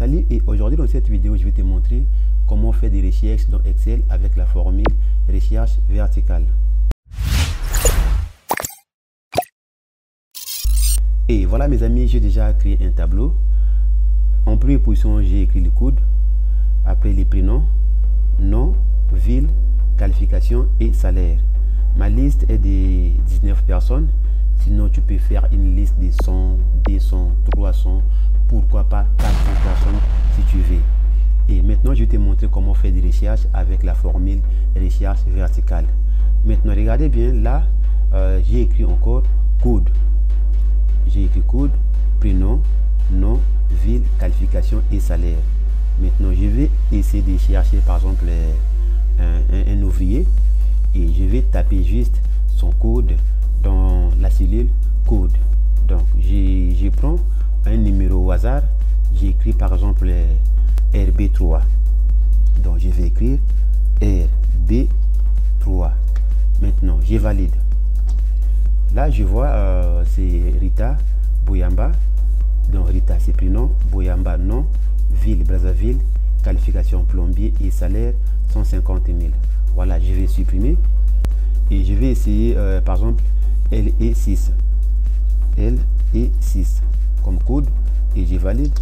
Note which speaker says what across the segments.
Speaker 1: Salut, et aujourd'hui dans cette vidéo je vais te montrer comment faire des recherches dans Excel avec la formule recherche verticale. Et voilà mes amis, j'ai déjà créé un tableau. En première position, j'ai écrit le code, après les prénoms, nom, ville, qualification et salaire. Ma liste est de 19 personnes. Sinon, tu peux faire une liste de 100, 200, 300, pourquoi pas 400 personnes si tu veux. Et maintenant, je vais te montrer comment faire des recherches avec la formule recherche verticale. Maintenant, regardez bien, là, j'ai écrit encore code. J'ai écrit code, prénom, nom, ville, qualification et salaire. Maintenant, je vais essayer de chercher par exemple un ouvrier et je vais taper juste son code dans la cellule code. Donc, je prends un numéro au hasard. J'écris par exemple RB3. Donc, je vais écrire RB3. Maintenant, je valide. Là, je vois c'est Rita Boyamba. Donc, Rita, c'est prénom. Boyamba, nom. Ville, Brazzaville. Qualification, plombier. Et salaire, 150 000. Voilà, je vais supprimer. Et je vais essayer, par exemple, LE6. LE6 comme code. Et je valide.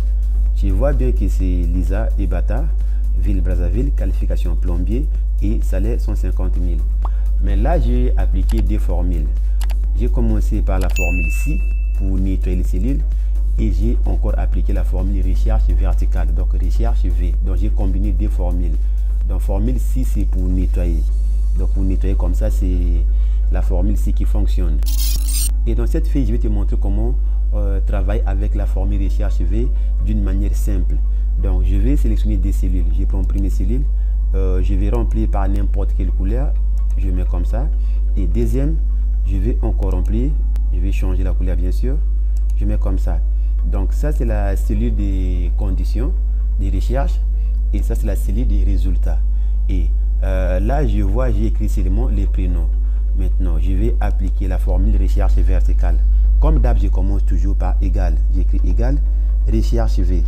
Speaker 1: Je vois bien que c'est Lisa et Bata. Ville, Brazzaville. Qualification, plombier. Et salaire, 150 000. Mais là, j'ai appliqué deux formules. J'ai commencé par la formule C pour nettoyer les cellules et j'ai encore appliqué la formule recherche verticale, donc recherche V. Donc j'ai combiné deux formules. Donc formule C c'est pour nettoyer. Donc pour nettoyer comme ça, c'est la formule C qui fonctionne. Et dans cette feuille, je vais te montrer comment travailler avec la formule recherche V d'une manière simple. Donc je vais sélectionner des cellules. Je prends une première cellule, je vais remplir par n'importe quelle couleur. Je mets comme ça. Et deuxième, je vais encore remplir, je vais changer la couleur bien sûr, je mets comme ça. Donc ça c'est la cellule des conditions, des recherches, et ça c'est la cellule des résultats. Et là je vois, j'ai écrit seulement les prénoms. Maintenant je vais appliquer la formule recherche verticale. Comme d'hab, je commence toujours par égal. J'écris égal, recherche V.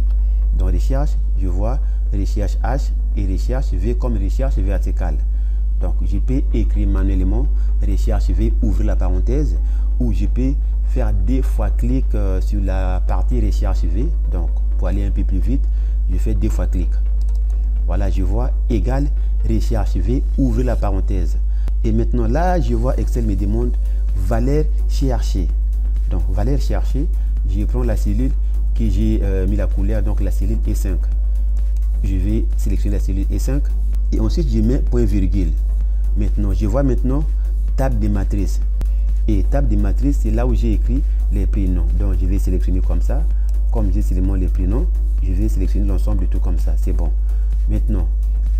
Speaker 1: Dans recherche, je vois recherche H et recherche V comme recherche verticale. Donc, je peux écrire manuellement recherche V, ouvrir la parenthèse, ou je peux faire deux fois clic sur la partie recherche V. Donc, pour aller un peu plus vite, je fais deux fois clic. Voilà, je vois égal recherche V, ouvrir la parenthèse. Et maintenant, là, je vois Excel me demande valeur cherchée. Donc, valeur cherchée, je prends la cellule que j'ai mis la couleur, donc la cellule E5. Je vais sélectionner la cellule E5 et ensuite je mets point virgule. Maintenant, je vois maintenant table de matrice. Et table de matrice, c'est là où j'ai écrit les prénoms. Donc, je vais sélectionner comme ça. Comme j'ai seulement les prénoms, je vais sélectionner l'ensemble de tout comme ça. C'est bon. Maintenant,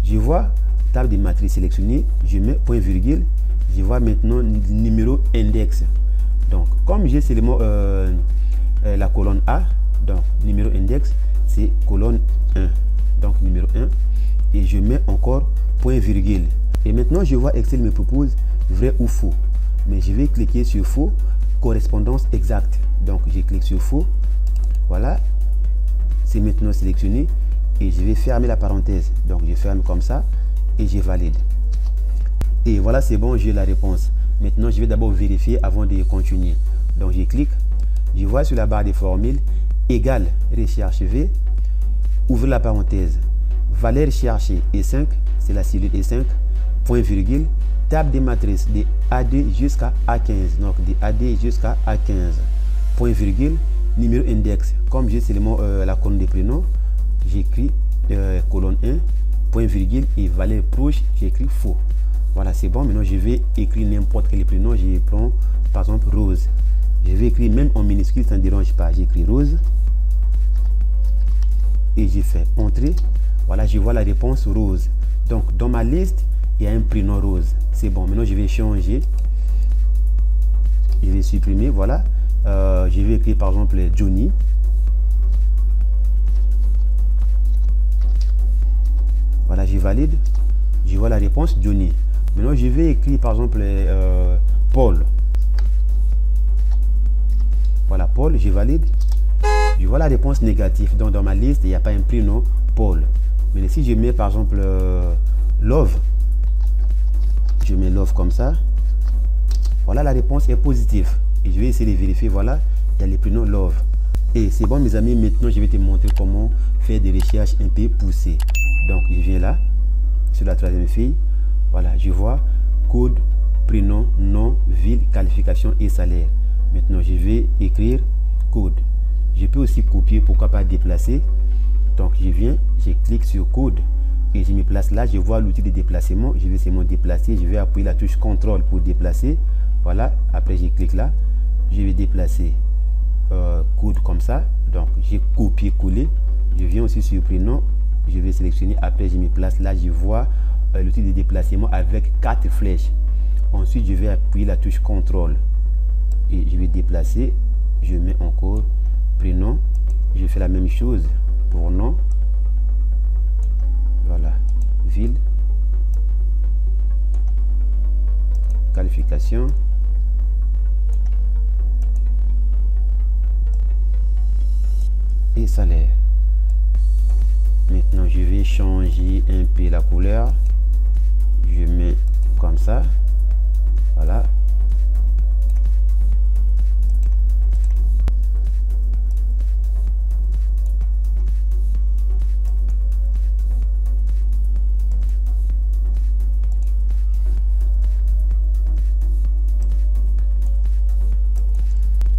Speaker 1: je vois table de matrice sélectionnée. Je mets point virgule. Je vois maintenant numéro index. Donc, comme j'ai seulement la colonne A, donc numéro index, c'est colonne 1. Donc, numéro 1. Et je mets encore point virgule. Et maintenant, je vois Excel me propose vrai ou faux. Mais je vais cliquer sur faux, correspondance exacte. Donc, je clique sur faux. Voilà. C'est maintenant sélectionné. Et je vais fermer la parenthèse. Donc, je ferme comme ça. Et je valide. Et voilà, c'est bon, j'ai la réponse. Maintenant, je vais d'abord vérifier avant de continuer. Donc, je clique. Je vois sur la barre des formules égal recherche V. Ouvre la parenthèse. Valeur cherchée E5. C'est la cellule E5. Point virgule, table des matrices de A2 jusqu'à A15, donc de A2 jusqu'à A15, point virgule, numéro index, comme j'ai seulement la colonne des prénoms, j'écris colonne 1, point virgule, et valeur proche, j'écris faux. Voilà, c'est bon. Maintenant je vais écrire n'importe quel prénom. Je prends par exemple Rose, je vais écrire même en minuscule, ça ne dérange pas. J'écris Rose et j'ai fait entrée. Voilà, je vois la réponse Rose. Donc dans ma liste, il y a un prénom Rose. C'est bon. Maintenant, je vais changer. Je vais supprimer. Voilà. Je vais écrire par exemple Johnny. Voilà, je valide. Je vois la réponse Johnny. Maintenant, je vais écrire par exemple Paul. Voilà, Paul, je valide. je vois la réponse négative. Donc dans ma liste, il n'y a pas un prénom Paul. Mais si je mets par exemple Love, je mets Love comme ça, voilà, la réponse est positive. Et je vais essayer de vérifier, voilà, il y a les prénoms Love. Et c'est bon mes amis, maintenant je vais te montrer comment faire des recherches un peu poussées. Donc je viens là, sur la troisième fille, voilà, je vois code, prénom, nom, ville, qualification et salaire. Maintenant je vais écrire code. Je peux aussi copier, pourquoi pas déplacer. Donc je viens, je clique sur code et je me place là, je vois l'outil de déplacement, je vais seulement déplacer, je vais appuyer la touche CTRL pour déplacer. Voilà, après je clique là, je vais déplacer code comme ça. Donc j'ai copié-collé, je viens aussi sur prénom, je vais sélectionner, après je me place là, je vois l'outil de déplacement avec 4 flèches. Ensuite je vais appuyer la touche CTRL et je vais déplacer, je mets encore prénom, je fais la même chose pour nom, voilà, ville, qualification et salaire. Maintenant je vais changer un peu la couleur, je mets comme ça, voilà.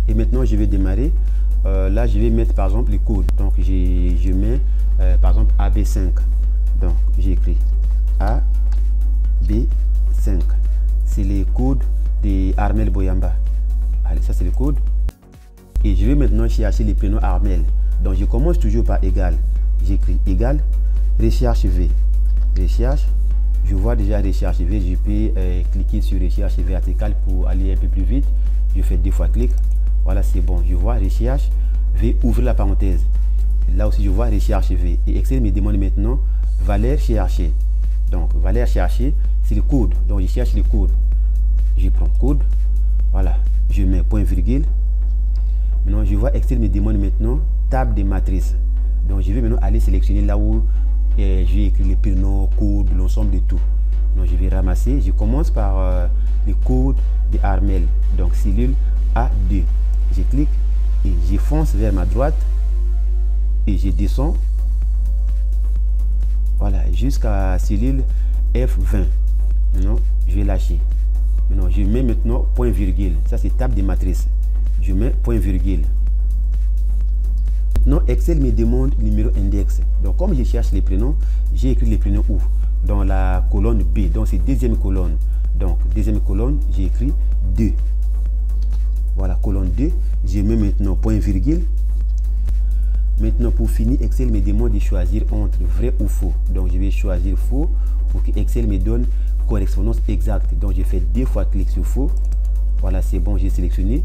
Speaker 1: Et maintenant je vais démarrer. Là je vais mettre par exemple les codes. Donc je mets par exemple AB5. Donc j'écris AB5. C'est les codes de Armel Boyamba. Allez, ça c'est le code. Et je vais maintenant chercher les prénoms Armel. Donc je commence toujours par égal. J'écris égal, recherche V. Recherche, je vois déjà recherche V. Je peux cliquer sur recherche verticale pour aller un peu plus vite. Je fais 2 fois clic. Voilà, c'est bon. Je vois recherche V, ouvrir la parenthèse. Là aussi, je vois recherche V. Et Excel me demande maintenant valeur cherchée. Donc, valeur cherchée, c'est le code. Donc, je cherche le code. Je prends code. Voilà. Je mets point virgule. Maintenant, je vois Excel me demande maintenant table de matrice. Donc, je vais maintenant aller sélectionner là où j'ai écrit les prénoms, code, l'ensemble de tout. Donc, je vais ramasser. Je commence par le code de Armel. Donc, cellule A2. Je clique et je fonce vers ma droite et je descends, voilà, jusqu'à cellule F20. Maintenant je vais lâcher. Maintenant je mets maintenant point virgule. Ça c'est table de matrice. Je mets point virgule. Maintenant Excel me demande numéro index. Donc comme je cherche les prénoms, j'ai écrit les prénoms où? Dans la colonne B. Donc c'est deuxième colonne. Donc deuxième colonne, j'ai écrit 2. Voilà, colonne 2. Je mets maintenant point virgule. Maintenant, pour finir, Excel me demande de choisir entre vrai ou faux. Donc, je vais choisir faux pour que Excel me donne correspondance exacte. Donc, je fais 2 fois clic sur faux. Voilà, c'est bon, j'ai sélectionné.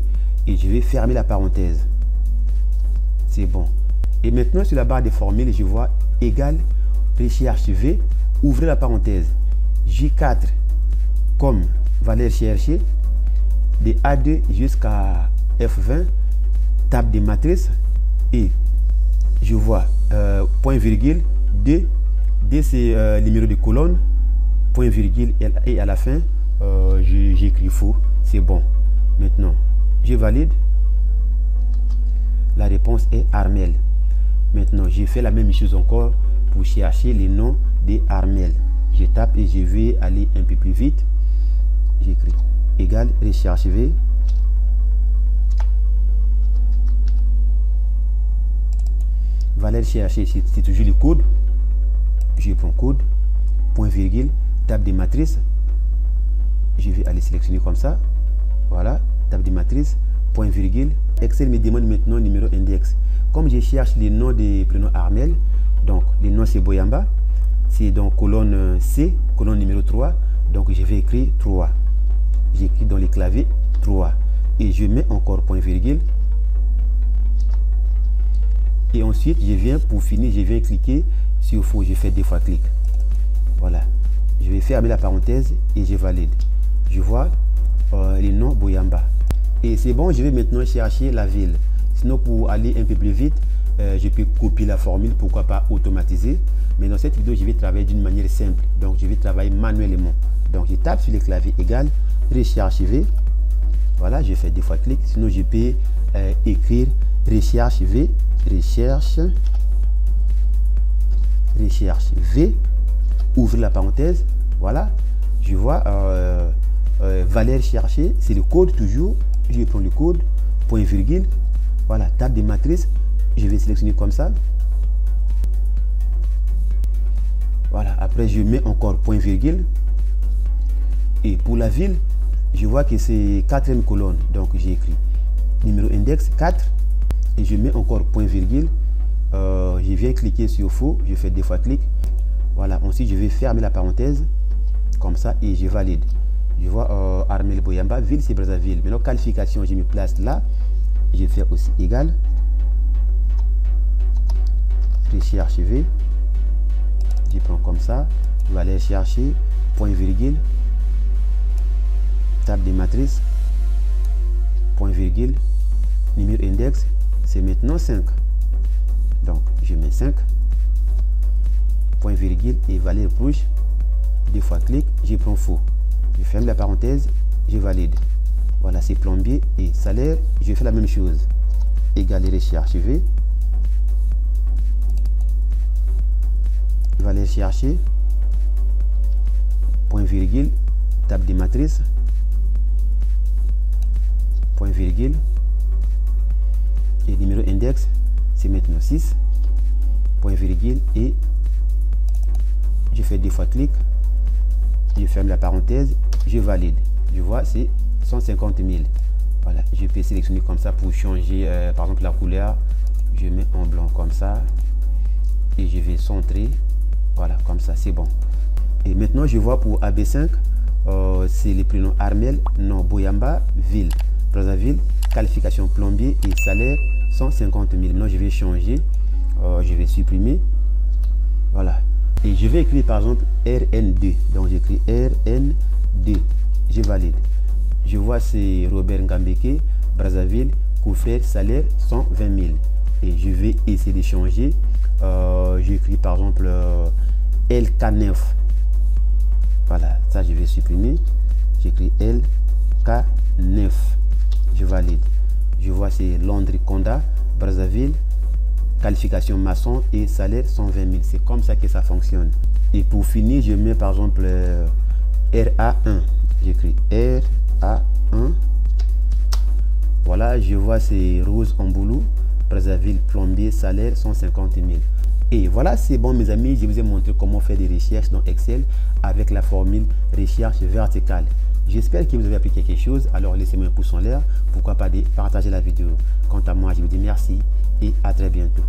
Speaker 1: Et je vais fermer la parenthèse. C'est bon. Et maintenant, sur la barre de formule, je vois égal, recherche V, ouvrez la parenthèse. J4 comme valeur cherchée. De A2 jusqu'à F20, table de matrice, et je vois point virgule, D c'est numéro de colonne, point virgule, et à la fin, j'écris faux, c'est bon. Maintenant, je valide, la réponse est Armel. Maintenant, j'ai fait la même chose encore pour chercher les noms des Armel. Je tape et je vais aller un peu plus vite, j'écris égal, recherche V, valeur cherchée, c'est toujours le code. Je prends code, point virgule, table de matrice. Je vais aller sélectionner comme ça. Voilà, table de matrice, point virgule. Excel me demande maintenant numéro index. Comme je cherche les noms des prénoms Armel, donc les noms c'est Boyamba, c'est donc colonne C, colonne numéro 3. Donc je vais écrire 3. J'écris dans les claviers 3 et je mets encore point virgule. Et ensuite, je viens pour finir, je viens cliquer sur faux. Je fais 2 fois clic. Voilà. Je vais fermer la parenthèse et je valide. Je vois les noms Boyamba. Et c'est bon, je vais maintenant chercher la ville. Sinon, pour aller un peu plus vite, je peux copier la formule, pourquoi pas automatiser. Mais dans cette vidéo, je vais travailler d'une manière simple. Donc, je vais travailler manuellement. Donc, je tape sur le clavier égal, recherche V. Voilà, je fais 2 fois clic. Sinon, je peux écrire recherche V, recherche V, ouvre la parenthèse. Voilà, je vois valeur cherchée, c'est le code toujours. Je prends le code, point virgule. Voilà, table de matrice, je vais sélectionner comme ça. Voilà, après je mets encore point virgule. Et pour la ville, je vois que c'est 4e colonne. Donc j'ai écrit numéro index 4 et je mets encore point virgule. Je viens cliquer sur faux, je fais 2 fois clic. Voilà, ensuite je vais fermer la parenthèse comme ça et je valide. Je vois Armel Boyamba, ville c'est Brazzaville. Maintenant qualification, je me place là. Je vais faire aussi égal. Recherche V. Je prends comme ça. Je vais aller chercher point virgule. Table de matrice. Point virgule. Numéro index. C'est maintenant 5. Donc je mets 5. Point virgule et valeur rouge. 2 fois clic. Je prends faux. Je ferme la parenthèse. Je valide. Voilà, c'est plombier et salaire. Je fais la même chose. Égal recherche V. Valeur chercher. Point virgule. Table de matrice. Point virgule. Et numéro index, c'est maintenant 6. Point virgule et je fais 2 fois clic. Je ferme la parenthèse. Je valide. Je vois, c'est 150 000. Voilà, je peux sélectionner comme ça pour changer, par exemple, la couleur. Je mets en blanc comme ça. Et je vais centrer. Voilà, comme ça, c'est bon. Et maintenant, je vois pour AB5, c'est les prénoms Armel, nom Boyamba, ville, Brazzaville, qualification plombier et salaire 150 000. Maintenant, je vais changer. Je vais supprimer. Voilà. Et je vais écrire par exemple RN2. Donc, j'écris RN2. Je valide. Je vois c'est Robert Ngambeke, Brazzaville, couvert, salaire 120 000. Et je vais essayer de changer. J'écris par exemple LK9. Voilà, ça je vais supprimer. J'écris LK9. Je valide. Je vois c'est Landry Conda, Brazzaville, qualification maçon et salaire 120 000. C'est comme ça que ça fonctionne. Et pour finir, je mets par exemple RA1. J'écris RA1. Voilà, je vois c'est Rose Amboulou, Brazzaville, plombier, salaire 150 000. Et voilà, c'est bon mes amis, je vous ai montré comment faire des recherches dans Excel avec la formule recherche verticale. J'espère que vous avez appris quelque chose, alors laissez-moi un pouce en l'air, pourquoi pas partager la vidéo. Quant à moi, je vous dis merci et à très bientôt.